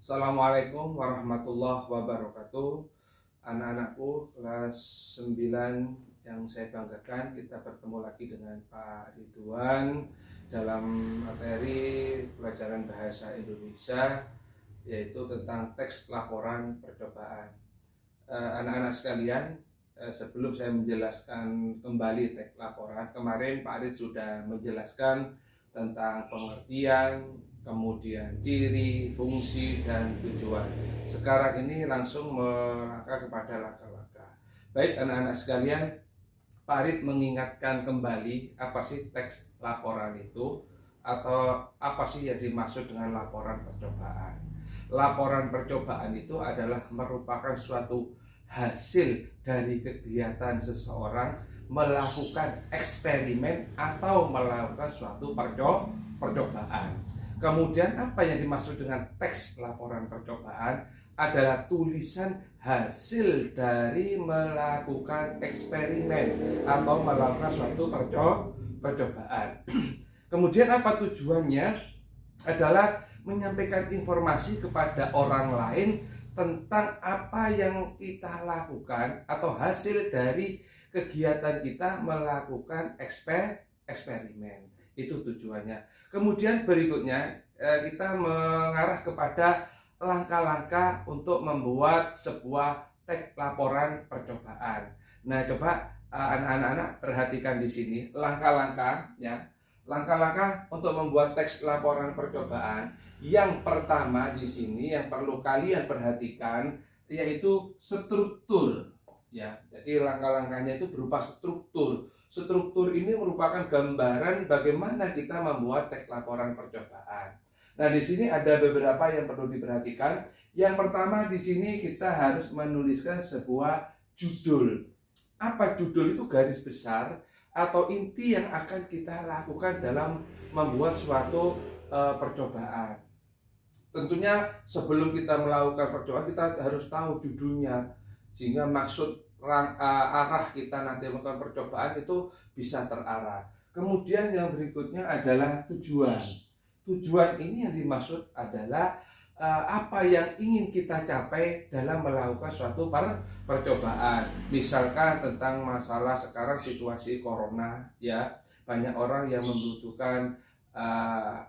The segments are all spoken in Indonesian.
Assalamualaikum warahmatullahi wabarakatuh. Anak-anakku kelas 9 yang saya banggakan, kita bertemu lagi dengan Pak Ridwan dalam materi pelajaran bahasa Indonesia, yaitu tentang teks laporan percobaan. Anak-anak sekalian, sebelum saya menjelaskan kembali teks laporan, kemarin Pak Rid sudah menjelaskan tentang pengertian, kemudian ciri, fungsi, dan tujuan. Sekarang ini langsung melangkah kepada langkah-langkah. Baik anak-anak sekalian, Pak Rid mengingatkan kembali apa sih teks laporan itu, atau apa sih yang dimaksud dengan laporan percobaan. Laporan percobaan itu adalah merupakan suatu hasil dari kegiatan seseorang melakukan eksperimen atau melakukan suatu percobaan. Kemudian apa yang dimaksud dengan teks laporan percobaan adalah tulisan hasil dari melakukan eksperimen atau melakukan suatu percobaan. Kemudian apa tujuannya? Adalah menyampaikan informasi kepada orang lain tentang apa yang kita lakukan atau hasil dari kegiatan kita melakukan eksperimen. Itu tujuannya. Kemudian berikutnya kita mengarah kepada langkah-langkah untuk membuat sebuah teks laporan percobaan. Nah, coba anak-anak perhatikan di sini langkah-langkah ya. Langkah-langkah untuk membuat teks laporan percobaan. Yang pertama di sini yang perlu kalian perhatikan yaitu struktur ya. Jadi langkah-langkahnya itu berupa struktur. Struktur ini merupakan gambaran bagaimana kita membuat teks laporan percobaan. Nah, di sini ada beberapa yang perlu diperhatikan. Yang pertama di sini kita harus menuliskan sebuah judul. Apa judul itu? Garis besar atau inti yang akan kita lakukan dalam membuat suatu percobaan. Tentunya sebelum kita melakukan percobaan kita harus tahu judulnya, sehingga maksud arah kita nanti melakukan percobaan itu bisa terarah. Kemudian yang berikutnya adalah tujuan. Tujuan ini yang dimaksud adalah apa yang ingin kita capai dalam melakukan suatu percobaan. Misalkan tentang masalah sekarang situasi corona ya, banyak orang yang membutuhkan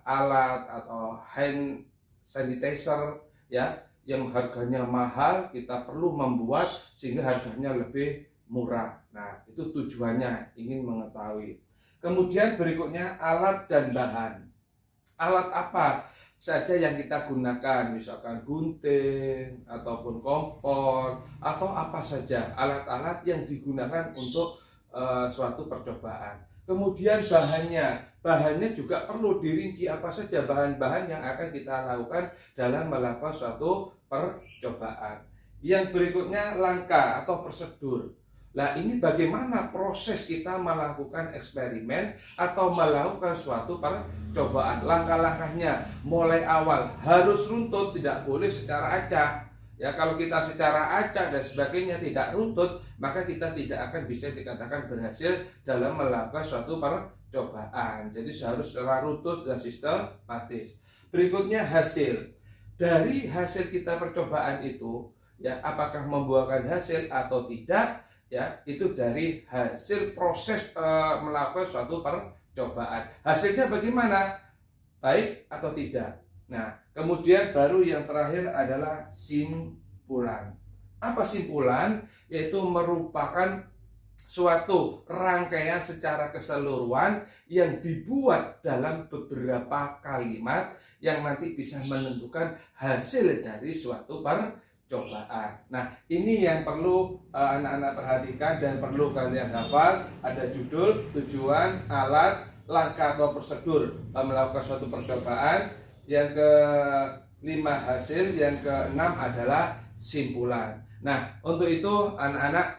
alat atau hand sanitizer ya, yang harganya mahal, kita perlu membuat sehingga harganya lebih murah. Nah, itu tujuannya, ingin mengetahui. Kemudian berikutnya alat dan bahan. Alat apa saja yang kita gunakan, misalkan gunting ataupun kompor atau apa saja alat-alat yang digunakan untuk suatu percobaan. Kemudian bahannya juga perlu dirinci apa saja bahan-bahan yang akan kita lakukan dalam melakukan suatu percobaan. Yang berikutnya langkah atau prosedur. Nah, ini bagaimana proses kita melakukan eksperimen atau melakukan suatu percobaan. Langkah-langkahnya mulai awal harus runtut, tidak boleh secara acak. Ya, kalau kita secara acak dan sebagainya tidak runtut, maka kita tidak akan bisa dikatakan berhasil dalam melakukan suatu percobaan. Jadi harus secara runtut dan sistematis. Berikutnya hasil. Dari hasil kita percobaan itu, ya, apakah membuahkan hasil atau tidak, ya, itu dari hasil proses melakukan suatu percobaan. Hasilnya bagaimana? Baik atau tidak. Nah, kemudian baru yang terakhir adalah simpulan. Apa simpulan? Yaitu merupakan suatu rangkaian secara keseluruhan yang dibuat dalam beberapa kalimat yang nanti bisa menentukan hasil dari suatu percobaan. Nah, ini yang perlu anak-anak perhatikan dan perlu kalian hafal. Ada judul, tujuan, alat, langkah atau prosedur melakukan suatu percobaan. Yang kelima hasil, yang keenam adalah simpulan. Nah, untuk itu anak-anak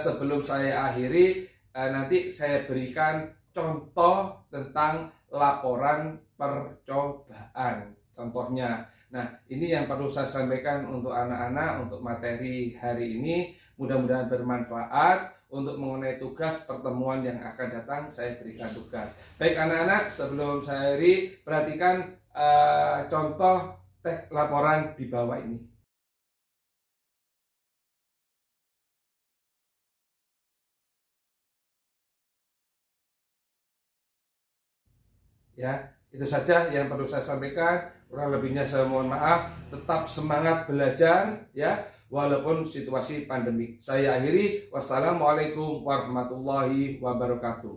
sebelum saya akhiri, nanti saya berikan contoh tentang laporan percobaan. Contohnya, nah ini yang perlu saya sampaikan untuk anak-anak untuk materi hari ini. Mudah-mudahan bermanfaat. Untuk mengenai tugas pertemuan yang akan datang, saya berikan tugas. Baik anak-anak, sebelum saya akhiri, perhatikan contoh tag laporan di bawah ini. Ya, itu saja yang perlu saya sampaikan. Kurang lebihnya saya mohon maaf. Tetap semangat belajar ya, walaupun situasi pandemi. Saya akhiri. Wassalamualaikum warahmatullahi wabarakatuh.